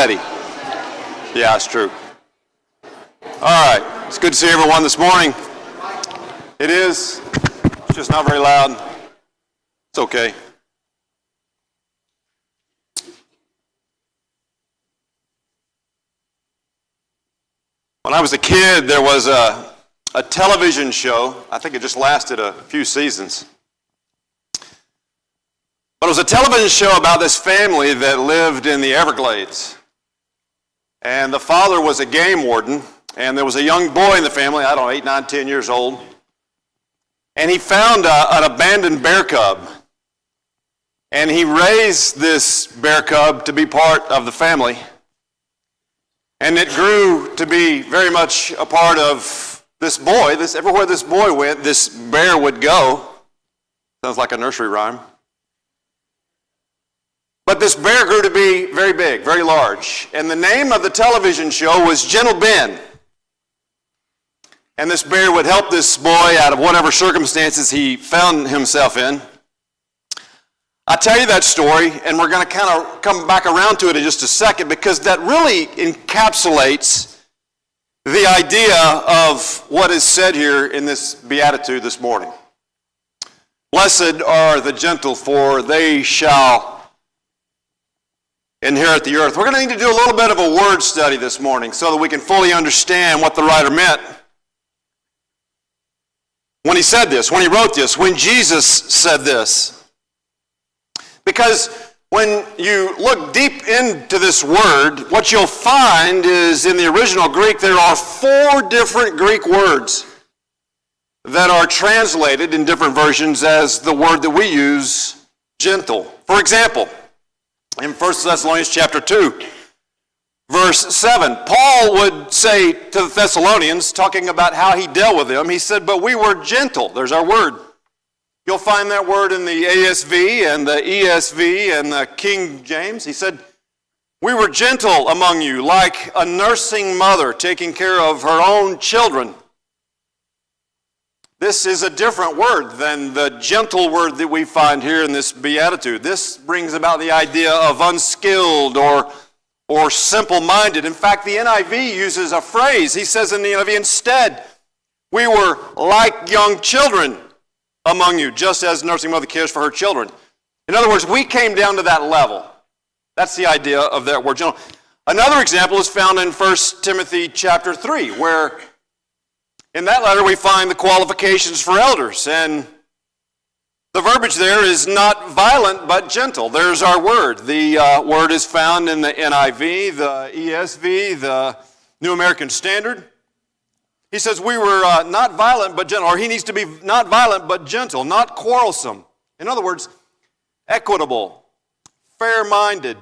already. Yeah, it's true. All right, it's good to see everyone this morning. It is. It's just not very loud. It's okay. When I was a kid, there was a television show. I think it just lasted a few seasons. But it was a television show about this family that lived in the Everglades. And the father was a game warden, and there was a young boy in the family, I don't know, 8, 9, 10 years old. And he found an abandoned bear cub. And he raised this bear cub to be part of the family. And it grew to be very much a part of this boy. Everywhere this boy went, this bear would go. Sounds like a nursery rhyme. But this bear grew to be very big, very large. And the name of the television show was Gentle Ben. And this bear would help this boy out of whatever circumstances he found himself in. I tell you that story, and we're going to kind of come back around to it in just a second, because that really encapsulates the idea of what is said here in this Beatitude this morning. Blessed are the gentle, for they shall inherit the earth. We're going to need to do a little bit of a word study this morning so that we can fully understand what the writer meant when he said this, when he wrote this, when Jesus said this. Because when you look deep into this word, what you'll find is in the original Greek, there are 4 different Greek words that are translated in different versions as the word that we use, gentle. For example, in 1 Thessalonians chapter 2, verse 7, Paul would say to the Thessalonians, talking about how he dealt with them, he said, but we were gentle. There's our word. You'll find that word in the ASV and the ESV and the King James. He said, we were gentle among you, like a nursing mother taking care of her own children. This is a different word than the gentle word that we find here in this Beatitude. This brings about the idea of unskilled or simple-minded. In fact, the NIV uses a phrase. He says in the NIV, instead, we were like young children among you, just as a nursing mother cares for her children. In other words, we came down to that level. That's the idea of that word, gentle. Another example is found in 1 Timothy chapter 3, where in that letter we find the qualifications for elders. And the verbiage there is not violent, but gentle. There's our word. The word is found in the NIV, the ESV, the New American Standard. He says we were not violent but gentle, or he needs to be not violent but gentle, not quarrelsome. In other words, equitable, fair-minded,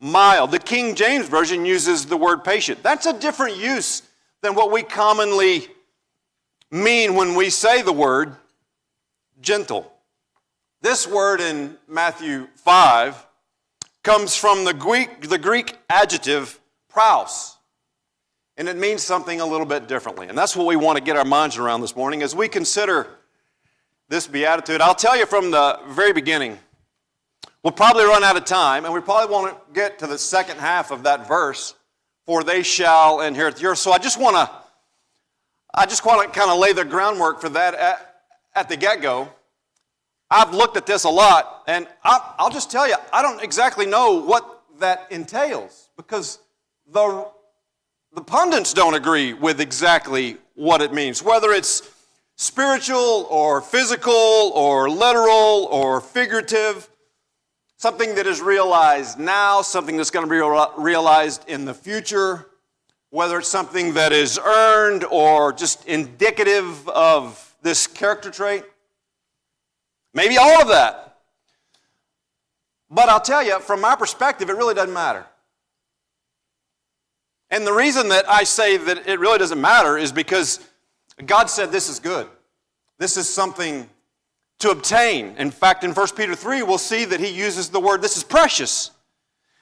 mild. The King James Version uses the word patient. That's a different use than what we commonly mean when we say the word gentle. This word in Matthew 5 comes from the Greek adjective praus. And it means something a little bit differently. And that's what we want to get our minds around this morning as we consider this Beatitude. I'll tell you from the very beginning, we'll probably run out of time, and we probably won't get to the second half of that verse, for they shall inherit the earth. So I just want to kind of lay the groundwork for that at the get-go. I've looked at this a lot, and I'll just tell you, I don't exactly know what that entails, because the pundits don't agree with exactly what it means, whether it's spiritual or physical or literal or figurative, something that is realized now, something that's going to be realized in the future, whether it's something that is earned or just indicative of this character trait. Maybe all of that. But I'll tell you, from my perspective, it really doesn't matter. And the reason that I say that it really doesn't matter is because God said this is good. This is something to obtain. In fact, in 1 Peter 3, we'll see that he uses the word, this is precious.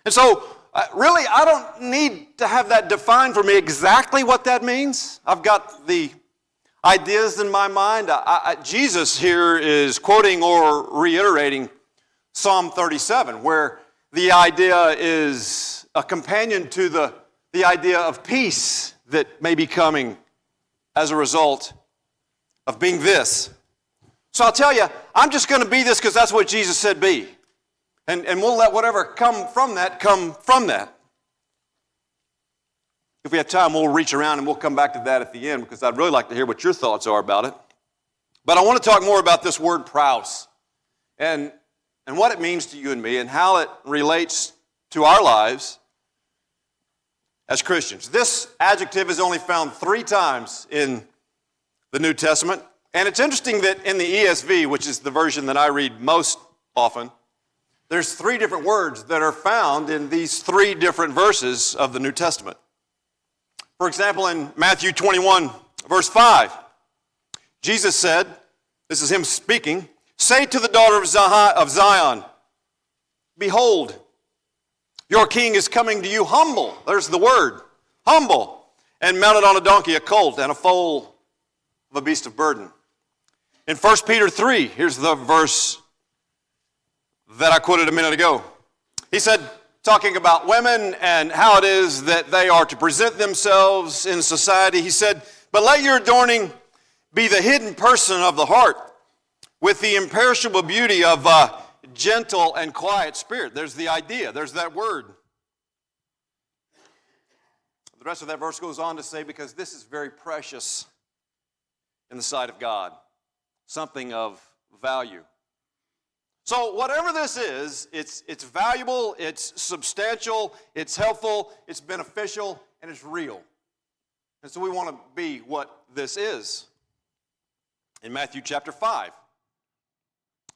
And so, really, I don't need to have that defined for me exactly what that means. I've got the ideas in my mind. Jesus here is quoting or reiterating Psalm 37, where the idea is a companion to the idea of peace that may be coming as a result of being this. So I'll tell you, I'm just going to be this because that's what Jesus said be. And we'll let whatever come from that come from that. If we have time, we'll reach around and we'll come back to that at the end because I'd really like to hear what your thoughts are about it. But I want to talk more about this word praus and what it means to you and me and how it relates to our lives as Christians. This adjective is only found 3 times in the New Testament. And it's interesting that in the ESV, which is the version that I read most often, there's 3 different words that are found in these 3 different verses of the New Testament. For example, in Matthew 21, verse 5, Jesus said, this is him speaking, "Say to the daughter of Zion, behold, your king is coming to you humble." There's the word, humble, and mounted on a donkey, a colt, and a foal of a beast of burden. In 1 Peter 3, here's the verse that I quoted a minute ago. He said, talking about women and how it is that they are to present themselves in society, he said, "But let your adorning be the hidden person of the heart with the imperishable beauty of a gentle and quiet spirit." There's the idea. There's that word. The rest of that verse goes on to say, because this is very precious in the sight of God, something of value. So whatever this is, it's valuable, it's substantial, it's helpful, it's beneficial, and it's real. And so we want to be what this is. In Matthew chapter 5,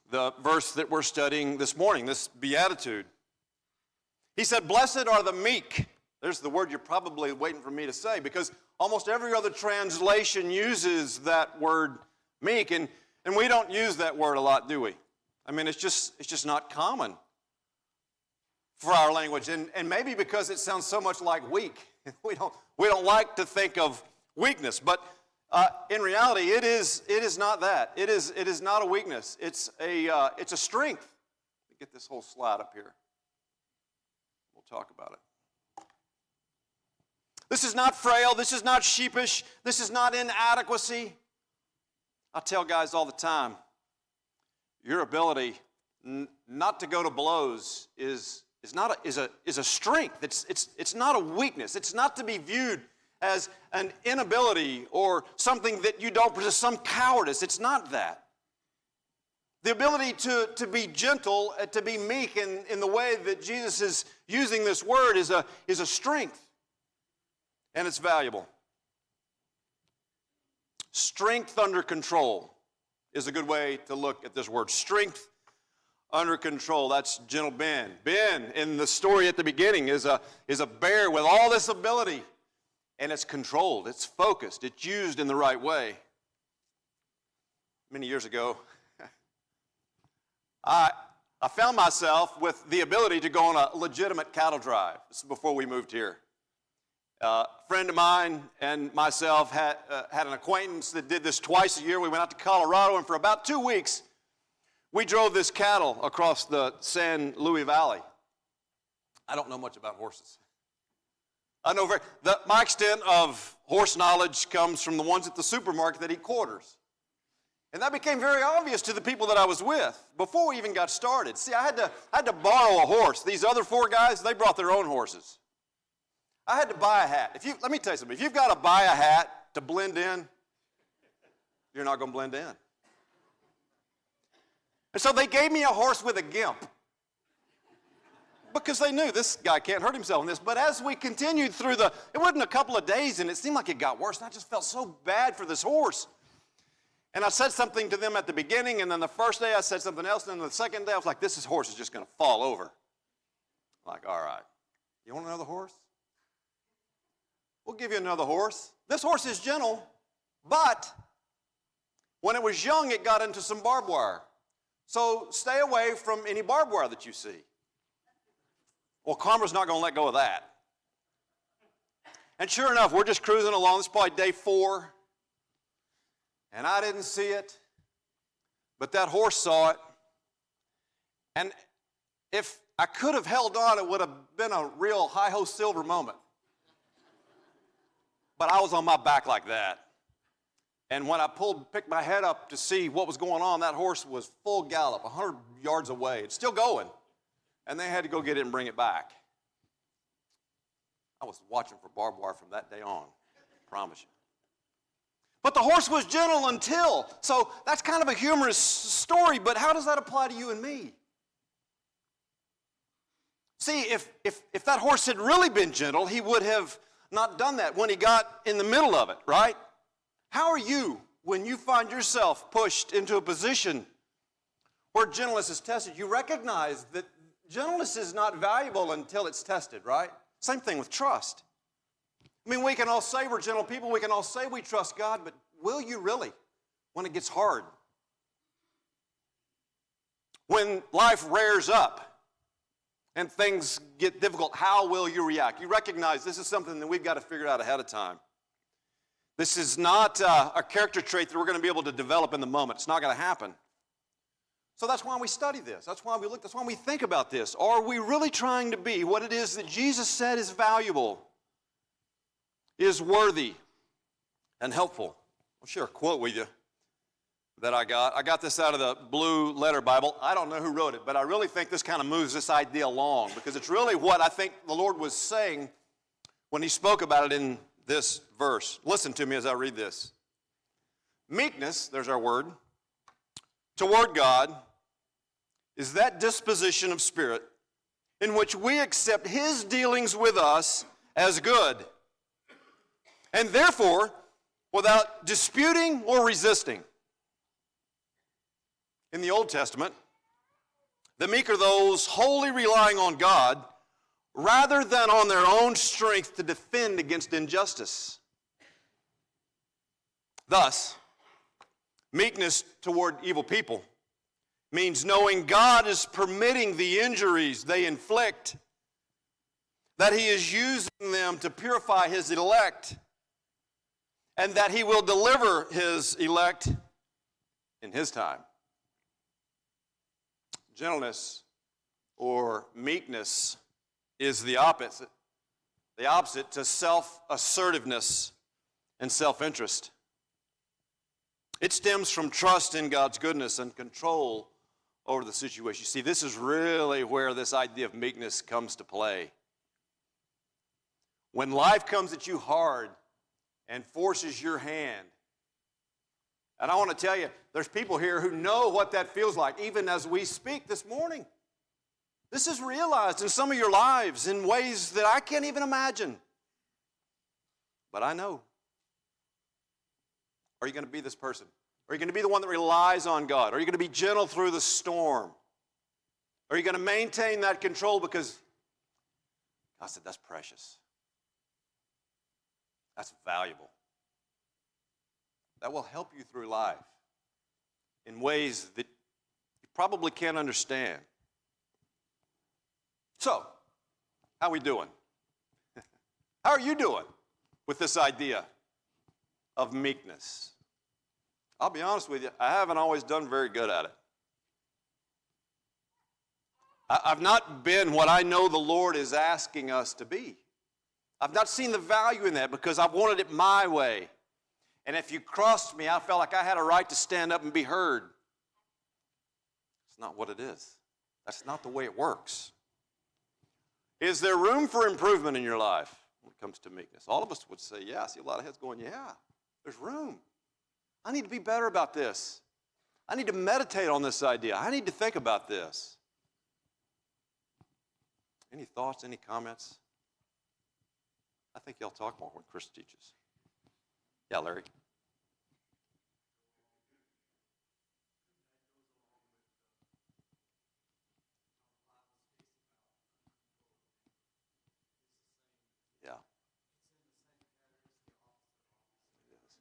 the verse that we're studying this morning, this Beatitude, he said, "Blessed are the meek." There's the word you're probably waiting for me to say, because almost every other translation uses that word meek, and we don't use that word a lot, do we? I mean, it's just not common for our language, and maybe because it sounds so much like weak. We don't like to think of weakness, but in reality, it is not that. It is not a weakness. It's a strength. Let me get this whole slide up here. We'll talk about it. This is not frail. This is not sheepish. This is not inadequacy. I tell guys all the time, your ability not to go to blows is a strength. It's not a weakness. It's not to be viewed as an inability or something that you don't possess, some cowardice. It's not that. The ability to be gentle, to be meek in the way that Jesus is using this word is a strength, and it's valuable. Strength under control is a good way to look at this word. Strength under control. That's gentle Ben. Ben, in the story at the beginning, is a bear with all this ability, and it's controlled, it's focused, it's used in the right way. Many years ago, I found myself with the ability to go on a legitimate cattle drive. This is before we moved here. A friend of mine and myself had an acquaintance that did this twice a year. We went out to Colorado, and for about 2 weeks, we drove this cattle across the San Luis Valley. I don't know much about horses. I know my extent of horse knowledge comes from the ones at the supermarket that eat quarters. And that became very obvious to the people that I was with before we even got started. See, I had to borrow a horse. These other 4 guys, they brought their own horses. I had to buy a hat. Let me tell you something. If you've got to buy a hat to blend in, you're not going to blend in. And so they gave me a horse with a gimp, because they knew this guy can't hurt himself in this. But as we continued through it wasn't a couple of days, and it seemed like it got worse, and I just felt so bad for this horse. And I said something to them at the beginning, and then the first day I said something else, and then the second day I was like, this horse is just going to fall over. I'm like, all right, you want another horse? We'll give you another horse. This horse is gentle, but when it was young, it got into some barbed wire. So stay away from any barbed wire that you see. Well, Karma's not going to let go of that. And sure enough, we're just cruising along. This is probably day 4. And I didn't see it, but that horse saw it. And if I could have held on, it would have been a real hi-ho silver moment. But I was on my back like that. And when I picked my head up to see what was going on, that horse was full gallop, 100 yards away. It's still going. And they had to go get it and bring it back. I was watching for barbed wire from that day on, I promise you. But the horse was gentle until. So that's kind of a humorous story, but how does that apply to you and me? See, if that horse had really been gentle, he would have not done that when he got in the middle of it, right? How are you when you find yourself pushed into a position where gentleness is tested? You recognize that gentleness is not valuable until it's tested, right? Same thing with trust. I mean, we can all say we're gentle people. We can all say we trust God, but will you really when it gets hard? When life rears up and things get difficult, how will you react? You recognize this is something that we've got to figure out ahead of time. This is not a character trait that we're going to be able to develop in the moment. It's not going to happen. So that's why we study this. That's why we look. That's why we think about this. Are we really trying to be what it is that Jesus said is valuable, is worthy, and helpful? I'll share a quote with you that I got. I got this out of the Blue Letter Bible. I don't know who wrote it, but I really think this kind of moves this idea along because it's really what I think the Lord was saying when he spoke about it in this verse. Listen to me as I read this. Meekness, there's our word, toward God is that disposition of spirit in which we accept his dealings with us as good, and therefore without disputing or resisting. In the Old Testament, the meek are those wholly relying on God rather than on their own strength to defend against injustice. Thus, meekness toward evil people means knowing God is permitting the injuries they inflict, that he is using them to purify his elect, and that he will deliver his elect in his time. Gentleness or meekness is the opposite to self-assertiveness and self-interest. It stems from trust in God's goodness and control over the situation. You see, this is really where this idea of meekness comes to play. When life comes at you hard and forces your hand, and I want to tell you, there's people here who know what that feels like, even as we speak this morning. This is realized in some of your lives in ways that I can't even imagine. But I know. Are you going to be this person? Are you going to be the one that relies on God? Are you going to be gentle through the storm? Are you going to maintain that control because God said that's precious? That's valuable. That will help you through life in ways that you probably can't understand. So, how are we doing? How are you doing with this idea of meekness? I'll be honest with you, I haven't always done very good at it. I've not been what I know the Lord is asking us to be. I've not seen the value in that because I've wanted it my way. And if you crossed me, I felt like I had a right to stand up and be heard. It's not what it is. That's not the way it works. Is there room for improvement in your life when it comes to meekness? All of us would say, yeah. I see a lot of heads going, yeah, there's room. I need to be better about this. I need to meditate on this idea. I need to think about this. Any thoughts, any comments? I think y'all talk more when Chris teaches. Yeah, Larry. Yeah. It is.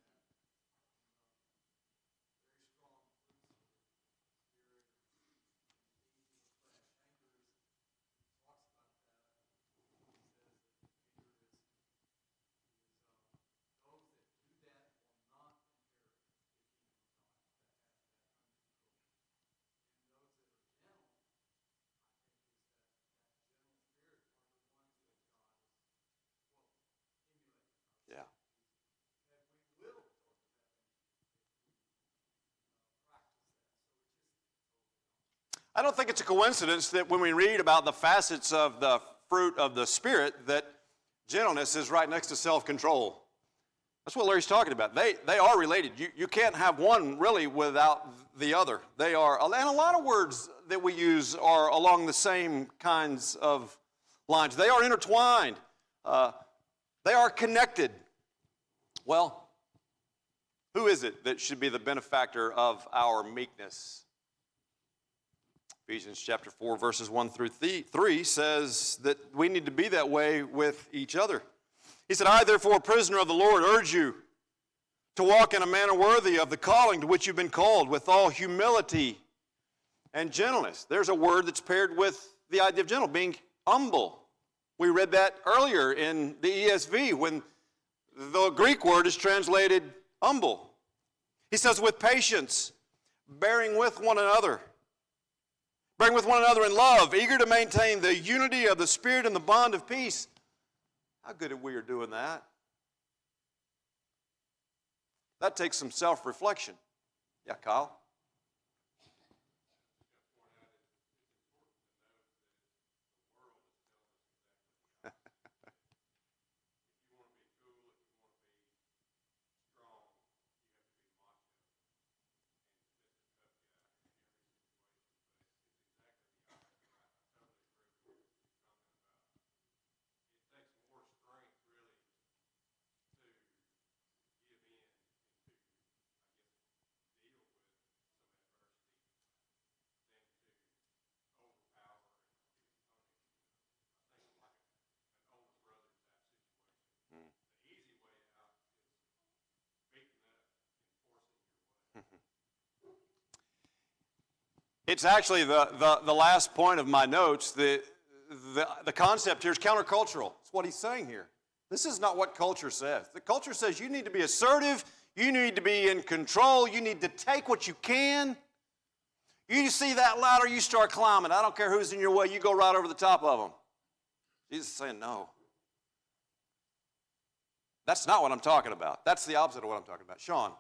I don't think it's a coincidence that when we read about the facets of the fruit of the Spirit, that gentleness is right next to self-control. That's what Larry's talking about. They are related. You can't have one really without the other. They are, and a lot of words that we use are along the same kinds of lines. They are intertwined. They are connected. Well, who is it that should be the benefactor of our meekness? Ephesians chapter 4, verses 1 through 3 says that we need to be that way with each other. He said, I, therefore, a prisoner of the Lord, urge you to walk in a manner worthy of the calling to which you've been called, with all humility and gentleness. There's a word that's paired with the idea of gentle, being humble. We read that earlier in the ESV when the Greek word is translated humble. He says, with patience, bearing with one another. Bearing with one another in love, eager to maintain the unity of the Spirit and the bond of peace. How good we are doing that. That takes some self-reflection. Yeah, Kyle? It's actually the last point of my notes. The concept here is countercultural. That's what he's saying here. This is not what culture says. The culture says you need to be assertive, you need to be in control, you need to take what you can. You see that ladder, you start climbing. I don't care who's in your way, you go right over the top of them. Jesus is saying no. That's not what I'm talking about. That's the opposite of what I'm talking about. Sean.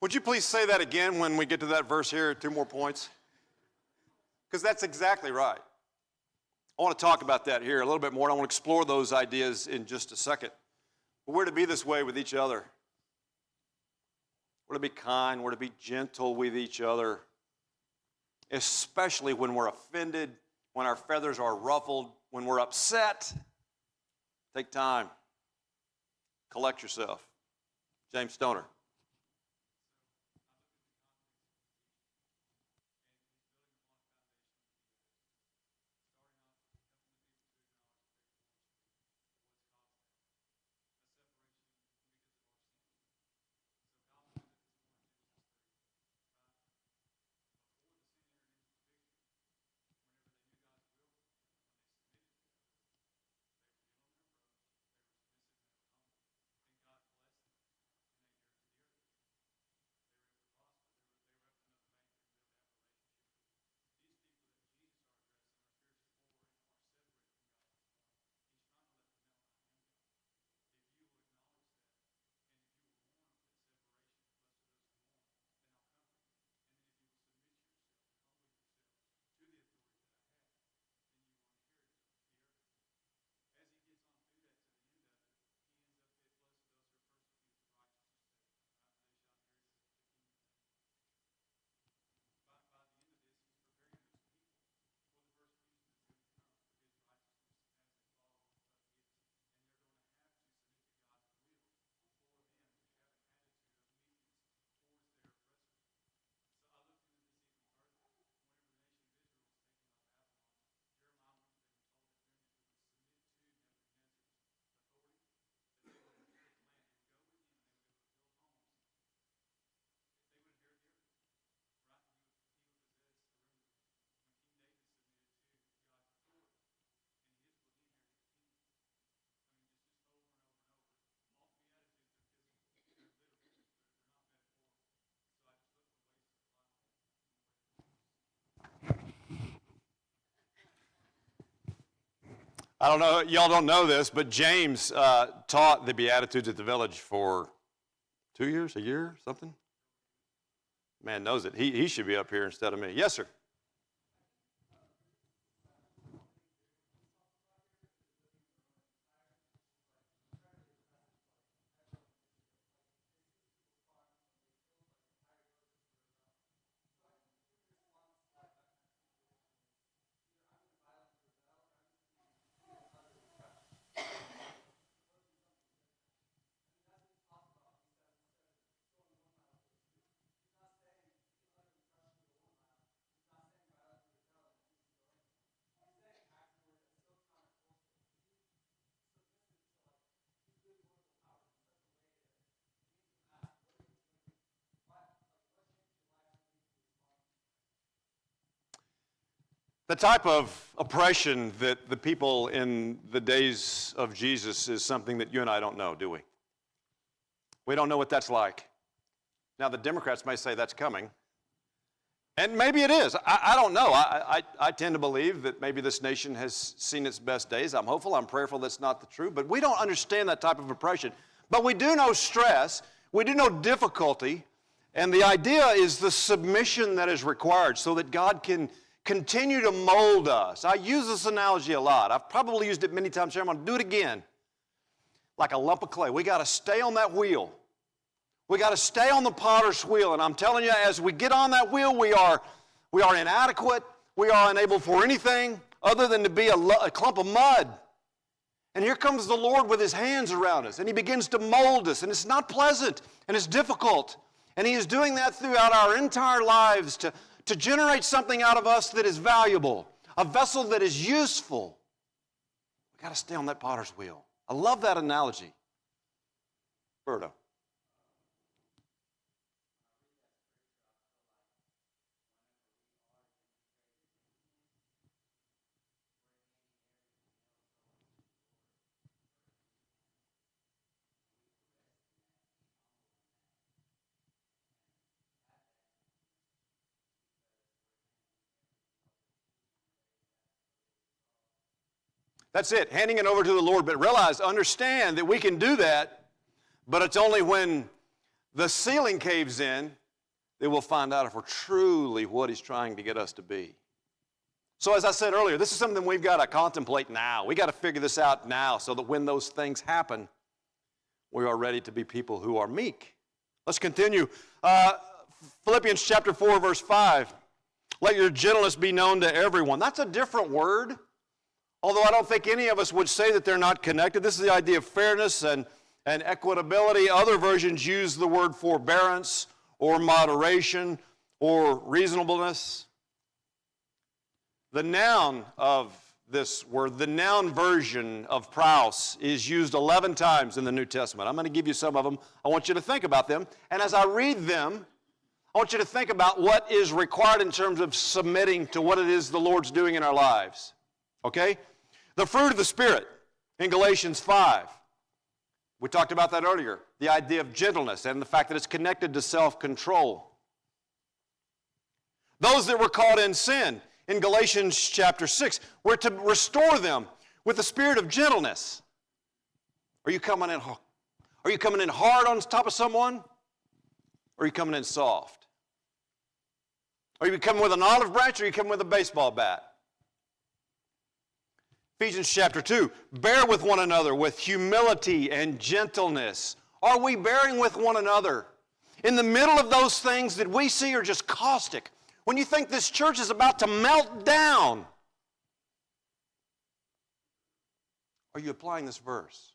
Would you please say that again when we get to that verse here, 2 more points? Because that's exactly right. I want to talk about that here a little bit more. I want to explore those ideas in just a second. But we're to be this way with each other. We're to be kind. We're to be gentle with each other, especially when we're offended, when our feathers are ruffled, when we're upset. Take time. Collect yourself. James Stoner. I don't know, y'all don't know this, but James taught the Beatitudes at the Village for 2 years, a year, something. Man knows it. He should be up here instead of me. Yes, sir. The type of oppression that the people in the days of Jesus is something that you and I don't know, do we? We don't know what that's like. Now, the Democrats may say that's coming, and maybe it is. I don't know. I tend to believe that maybe this nation has seen its best days. I'm hopeful, I'm prayerful that's not the truth, but we don't understand that type of oppression. But we do know stress, we do know difficulty, and the idea is the submission that is required so that God can continue to mold us. I use this analogy a lot. I've probably used it many times here. I'm going to do it again. Like a lump of clay. We got to stay on that wheel. We got to stay on the potter's wheel. And I'm telling you, as we get on that wheel, we are inadequate. We are unable for anything other than to be a clump of mud. And here comes the Lord with his hands around us. And he begins to mold us. And it's not pleasant. And it's difficult. And he is doing that throughout our entire lives to generate something out of us that is valuable, a vessel that is useful. We've got to stay on that potter's wheel. I love that analogy. Berto. That's it, handing it over to the Lord. But understand that we can do that, but it's only when the ceiling caves in that we'll find out if we're truly what he's trying to get us to be. So as I said earlier, this is something we've got to contemplate now. We've got to figure this out now so that when those things happen, we are ready to be people who are meek. Let's continue. Philippians chapter 4, verse 5. Let your gentleness be known to everyone. That's a different word. Although I don't think any of us would say that they're not connected. This is the idea of fairness and equitability. Other versions use the word forbearance or moderation or reasonableness. The noun of this word, the noun version of praus, is used 11 times in the New Testament. I'm going to give you some of them. I want you to think about them. And as I read them, I want you to think about what is required in terms of submitting to what it is the Lord's doing in our lives. Okay? The fruit of the Spirit in Galatians 5. We talked about that earlier. The idea of gentleness and the fact that it's connected to self-control. Those that were caught in sin in Galatians chapter 6, we're to restore them with the spirit of gentleness. Are you coming in hard on top of someone? Or are you coming in soft? Are you coming with an olive branch or are you coming with a baseball bat? Ephesians chapter 2, bear with one another with humility and gentleness. Are we bearing with one another? In the middle of those things that we see are just caustic, when you think this church is about to melt down, are you applying this verse?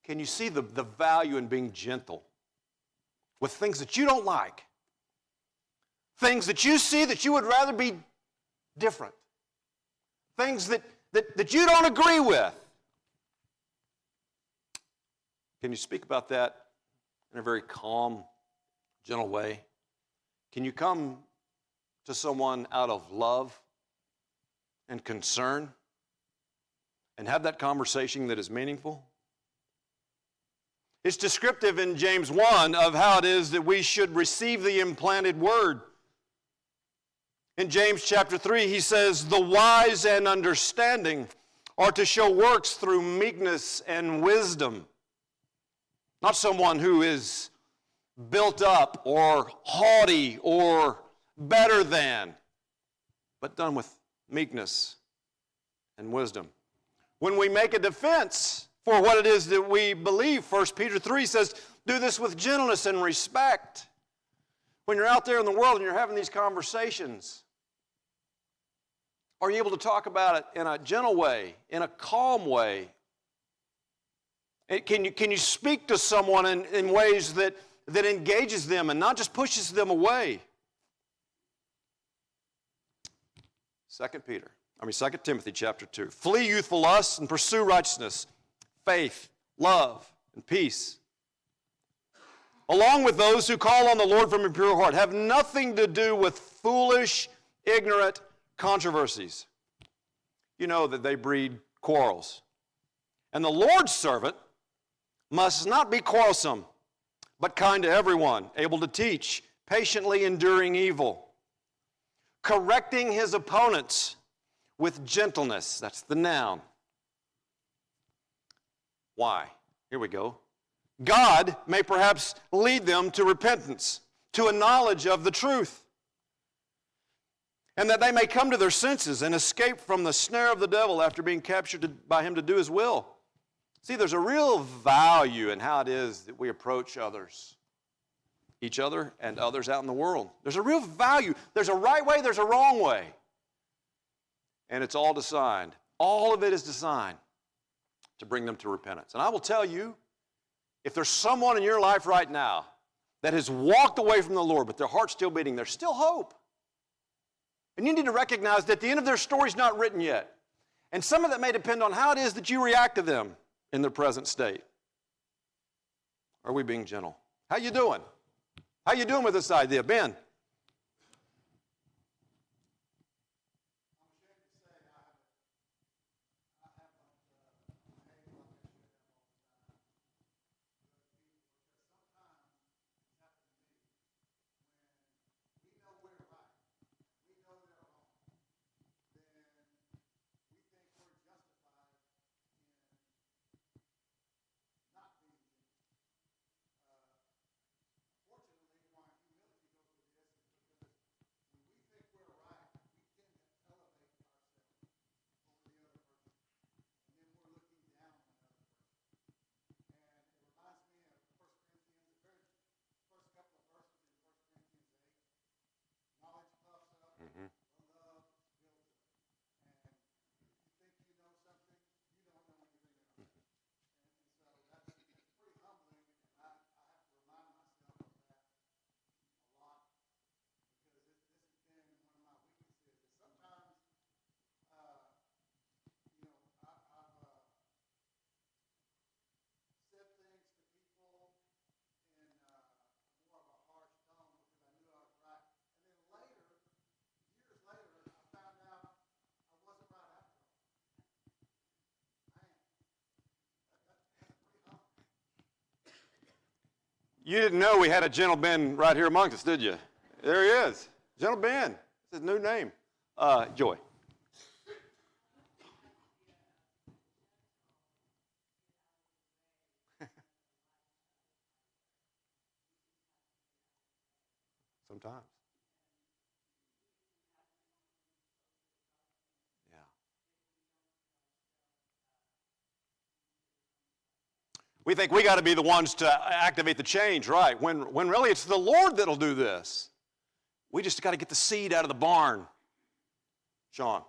Can you see the value in being gentle with things that you don't like? Things that you see that you would rather be different. Things that you don't agree with. Can you speak about that in a very calm, gentle way? Can you come to someone out of love and concern and have that conversation that is meaningful? It's descriptive in James 1 of how it is that we should receive the implanted word. In James chapter 3, he says, the wise and understanding are to show works through meekness and wisdom. Not someone who is built up or haughty or better than, but done with meekness and wisdom. When we make a defense for what it is that we believe, 1 Peter 3 says, do this with gentleness and respect. When you're out there in the world and you're having these conversations, are you able to talk about it in a gentle way, in a calm way? Can you speak to someone in ways that engages them and not just pushes them away? 2 Timothy chapter 2. Flee youthful lusts and pursue righteousness, faith, love, and peace, along with those who call on the Lord from a pure heart. Have nothing to do with foolish, ignorant controversies. You know that they breed quarrels. And the Lord's servant must not be quarrelsome, but kind to everyone, able to teach, patiently enduring evil, correcting his opponents with gentleness. That's the noun. Why? Here we go. God may perhaps lead them to repentance, to a knowledge of the truth, and that they may come to their senses and escape from the snare of the devil after being captured by him to do his will. See, there's a real value in how it is that we approach others, each other and others out in the world. There's a real value. There's a right way, there's a wrong way. And it's all designed. All of it is designed to bring them to repentance. And I will tell you, if there's someone in your life right now that has walked away from the Lord, but their heart's still beating, there's still hope. And you need to recognize that the end of their story is not written yet. And some of that may depend on how it is that you react to them in their present state. Are we being gentle? How you doing? How you doing with this idea? Ben? You didn't know we had a gentle Ben right here amongst us, did you? There he is. Gentle Ben. It's his new name. Joy. Sometimes. Yeah. We think we got to be the ones to activate the change, right? When really it's the Lord that'll do this. We just got to get the seed out of the barn. Sean.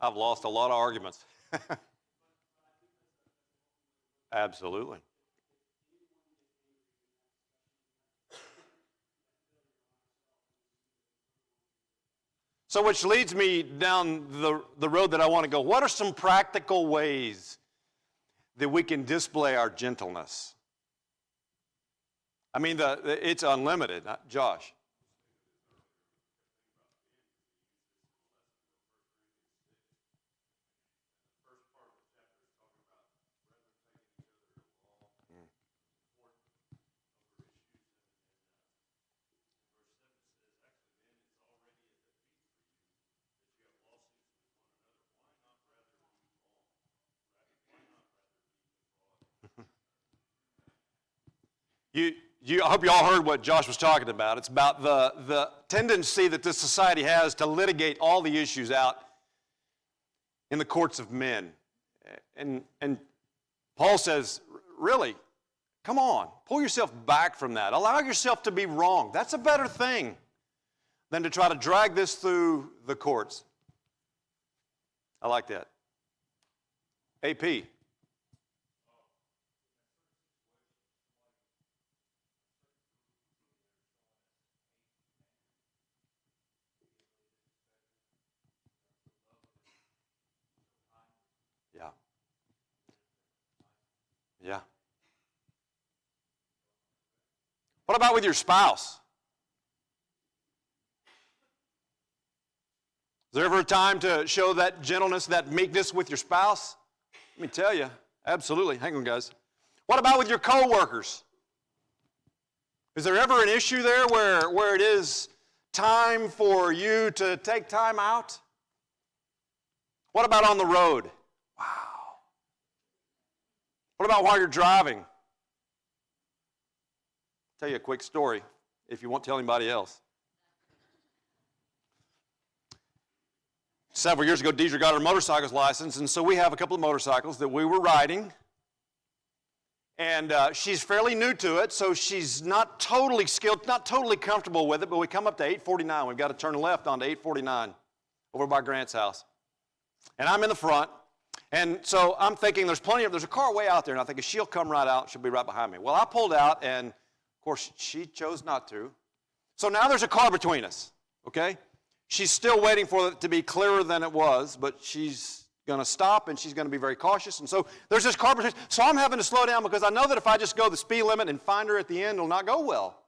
I've lost a lot of arguments. Absolutely. So which leads me down the road that I want to go. What are some practical ways that we can display our gentleness? I mean, it's unlimited. Josh. I hope you all heard what Josh was talking about. It's about the tendency that this society has to litigate all the issues out in the courts of men. And Paul says, really, come on, pull yourself back from that. Allow yourself to be wrong. That's a better thing than to try to drag this through the courts. I like that. AP. Yeah. Yeah. What about with your spouse? Is there ever a time to show that gentleness, that meekness with your spouse? Let me tell you, absolutely. Hang on, guys. What about with your coworkers? Is there ever an issue there where it is time for you to take time out? What about on the road? Wow. What about while you're driving? I'll tell you a quick story if you won't tell anybody else. Several years ago, Deidre got her motorcycle's license, and so we have a couple of motorcycles that we were riding. And she's fairly new to it, so she's not totally skilled, not totally comfortable with it, but we come up to 849. We've got to turn left onto 849 over by Grant's house. And I'm in the front, and so I'm thinking there's a car way out there, and I'm thinking she'll come right out, she'll be right behind me. Well, I pulled out, and of course she chose not to. So now there's a car between us, okay? She's still waiting for it to be clearer than it was, but she's going to stop, and she's going to be very cautious. And so there's this car between us. So I'm having to slow down because I know that if I just go the speed limit and find her at the end, it'll not go well.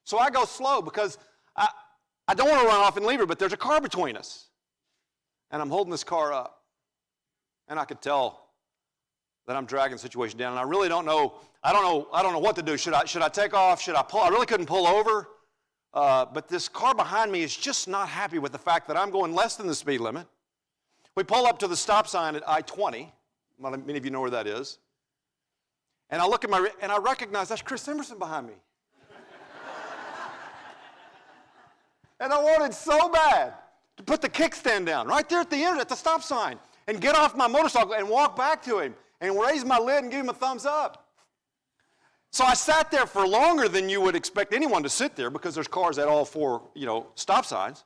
So I go slow because I don't want to run off and leave her, but there's a car between us. And I'm holding this car up. And I could tell that I'm dragging the situation down. And I really don't know. I don't know what to do. Should I take off? Should I pull? I really couldn't pull over. But this car behind me is just not happy with the fact that I'm going less than the speed limit. We pull up to the stop sign at I-20. Many of you know where that is. And I look at and I recognize that's Chris Emerson behind me. And I wanted so bad to put the kickstand down right there at the end, at the stop sign, and get off my motorcycle and walk back to him and raise my lid and give him a thumbs up. So I sat there for longer than you would expect anyone to sit there because there's cars at all four, stop signs.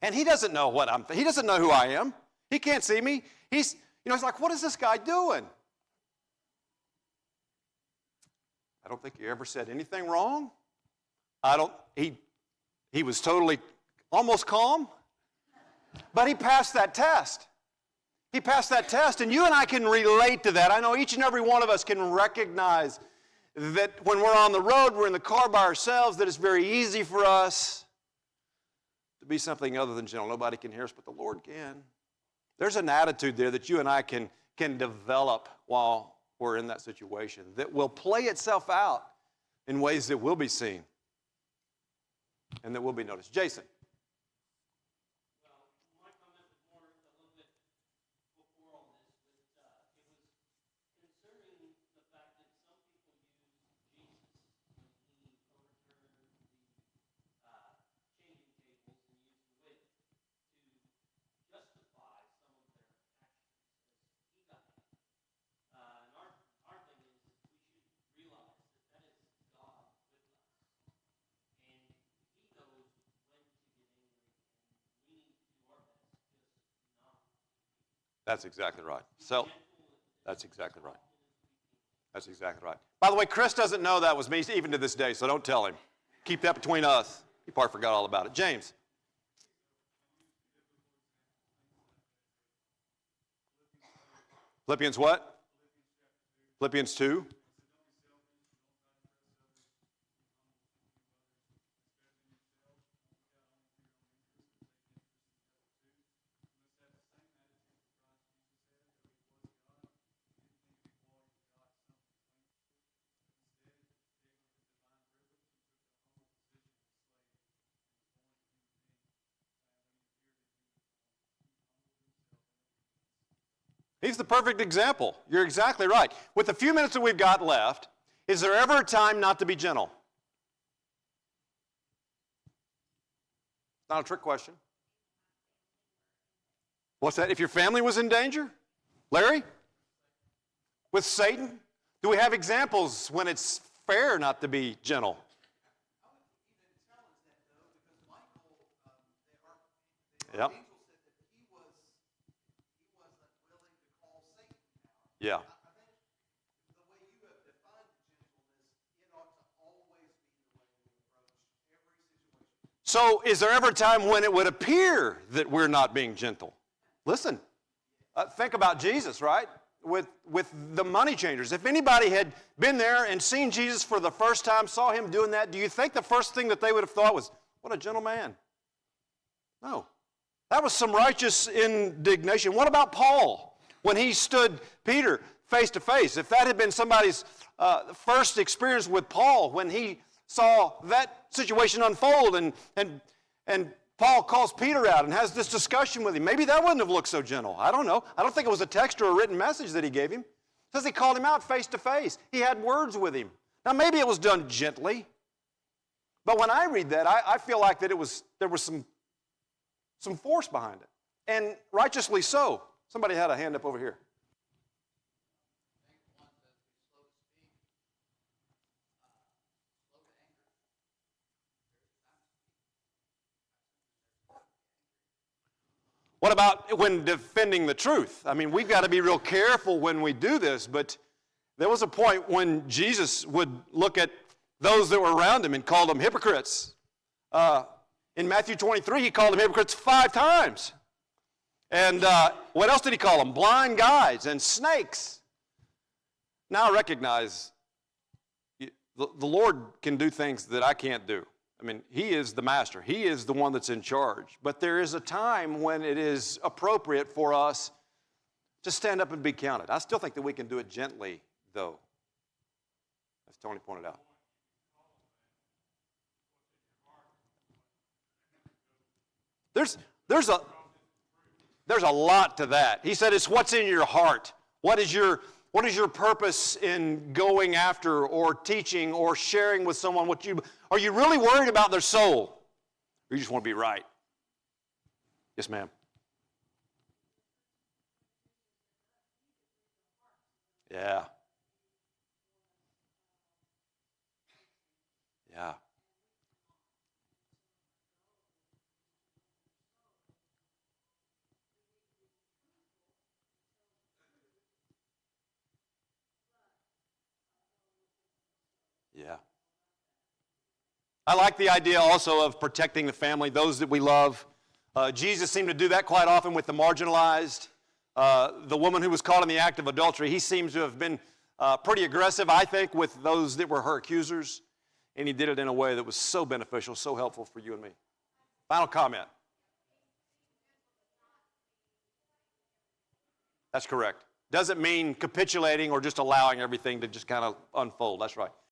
And he doesn't know he doesn't know who I am. He can't see me. He's like, what is this guy doing? I don't think he ever said anything wrong. He was totally, almost calm. But he passed that test. He passed that test, and you and I can relate to that. I know each and every one of us can recognize that when we're on the road, we're in the car by ourselves, that it's very easy for us to be something other than gentle. Nobody can hear us, but the Lord can. There's an attitude there that you and I can develop while we're in that situation that will play itself out in ways that will be seen and that will be noticed. Jason. That's exactly right. So, that's exactly right. That's exactly right. By the way, Chris doesn't know that was me even to this day, so don't tell him. Keep that between us. He probably forgot all about it. James. Philippians what? Philippians 2. He's the perfect example. You're exactly right. With the few minutes that we've got left, is there ever a time not to be gentle? Not a trick question. What's that? If your family was in danger? Larry? With Satan? Do we have examples when it's fair not to be gentle? I would even challenge that, though, because Michael, the Yep. angel said that he wasn't willing to call Satan out. Yeah. I think the way you have defined gentleness, it ought to always be the way we approach every situation. So is there ever a time when it would appear that we're not being gentle? Listen, think about Jesus, right? With the money changers. If anybody had been there and seen Jesus for the first time, saw him doing that, do you think the first thing that they would have thought was, what a gentle man? No. That was some righteous indignation. What about Paul? When he stood Peter face to face. If that had been somebody's first experience with Paul, when he saw that situation unfold and Paul calls Peter out and has this discussion with him. Maybe that wouldn't have looked so gentle. I don't know. I don't think it was a text or a written message that he gave him. It says he called him out face to face. He had words with him. Now maybe it was done gently. But when I read that, I feel like that there was some force behind it. And righteously so. Somebody had a hand up over here. I think one says be slow to speak, slow to anger. There's a time to speak. What about when defending the truth? I mean, we've got to be real careful when we do this, but there was a point when Jesus would look at those that were around him and called them hypocrites. In Matthew 23, he called them hypocrites 5 times. And what else did he call them? Blind guides and snakes. Now I recognize the Lord can do things that I can't do. I mean, he is the master. He is the one that's in charge. But there is a time when it is appropriate for us to stand up and be counted. I still think that we can do it gently, though, as Tony pointed out. There's a lot to that. He said it's what's in your heart. What is your purpose in going after or teaching or sharing with someone are you really worried about their soul? Or you just want to be right? Yes, ma'am. Yeah. Yeah. Yeah. I like the idea also of protecting the family, those that we love. Jesus seemed to do that quite often with the marginalized. The woman who was caught in the act of adultery, he seems to have been pretty aggressive, I think, with those that were her accusers. And he did it in a way that was so beneficial, so helpful for you and me. Final comment. That's correct. Doesn't mean capitulating or just allowing everything to just kind of unfold. That's right.